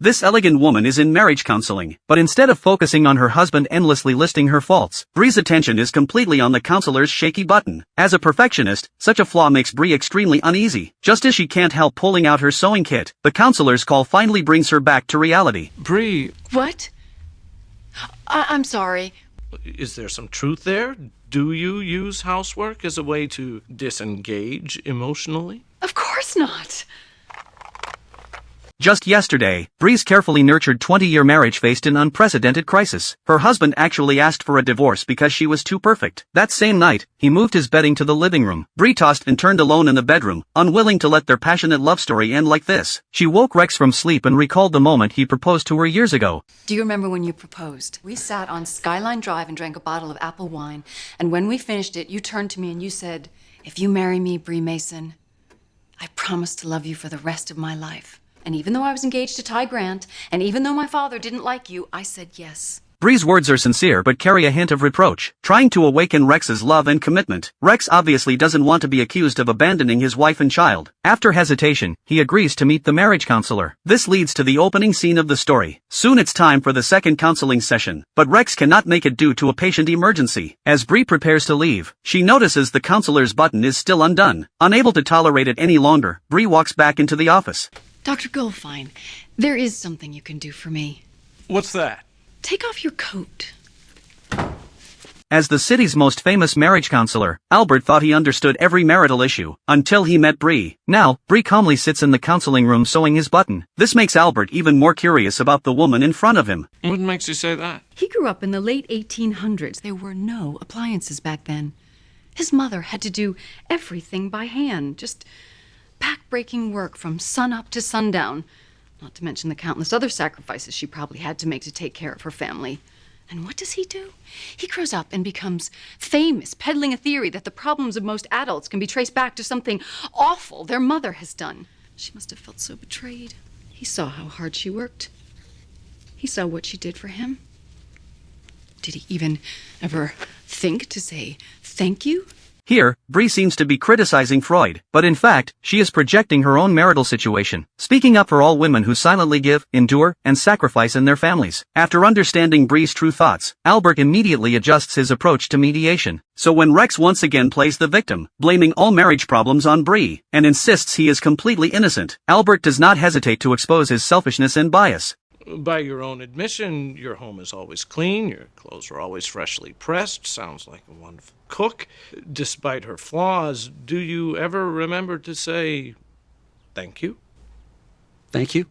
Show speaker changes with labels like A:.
A: This elegant woman is in marriage counseling, but instead of focusing on her husband endlessly listing her faults, Bree's attention is completely on the counselor's shaky button. As a perfectionist, such a flaw makes Bree extremely uneasy. Just as she can't help pulling out her sewing kit, the counselor's call finally brings her back to reality.
B: Bree,
C: What? I'm sorry.
B: is there some truth there? Do you use housework as a way to disengage emotionally?
C: Of course not.
A: Just yesterday, Bree's carefully nurtured 20-year marriage faced an unprecedented crisis. Her husband actually asked for a divorce because she was too perfect. That same night, he moved his bedding to the living room. Bree tossed and turned alone in the bedroom, unwilling to let their passionate love story end like this. She woke Rex from sleep and recalled the moment he proposed to her years ago.
C: Do you remember when you proposed? We sat on Skyline Drive and drank a bottle of apple wine, and when we finished it, you turned to me and you said, "If you marry me, Bree Mason, I promise to love you for the rest of my life." And even though I was engaged to Ty Grant, and even though my father didn't like you, I said yes.
A: Bree's words are sincere but carry a hint of reproach, trying to awaken Rex's love and commitment. Rex obviously doesn't want to be accused of abandoning his wife and child. After hesitation, he agrees to meet the marriage counselor. This leads to the opening scene of the story. Soon it's time for the second counseling session, but Rex cannot make it due to a patient emergency. As Bree prepares to leave, she notices the counselor's button is still undone. Unable to tolerate it any longer, Bree walks back into the office.
C: Dr. Goldfein, there is something you can do for me.
B: What's that?
C: Take off your coat.
A: As the city's most famous marriage counselor, Albert thought he understood every marital issue, until he met Bree. Now, Bree calmly sits in the counseling room sewing his button. This makes Albert even more curious about the woman in front of him.
B: What makes you say that?
C: He grew up in the late 1800s. There were no appliances back then. His mother had to do everything by hand, just back-breaking work from sun-up to sundown, not to mention the countless other sacrifices she probably had to make to take care of her family. And what does he do? He grows up and becomes famous, peddling a theory that the problems of most adults can be traced back to something awful their mother has done. She must have felt so betrayed. He saw how hard she worked. He saw what she did for him. Did he even ever think to say thank you?
A: Here, Bree seems to be criticizing Freud, but in fact, she is projecting her own marital situation, speaking up for all women who silently give, endure, and sacrifice in their families. After understanding Bree's true thoughts, Albert immediately adjusts his approach to mediation. So when Rex once again plays the victim, blaming all marriage problems on Bree, and insists he is completely innocent, Albert does not hesitate to expose his selfishness and bias.
B: By your own admission, your home is always clean, your clothes are always freshly pressed, sounds like a wonderful cook. Despite her flaws, do you ever remember to say thank you?
D: Thank you.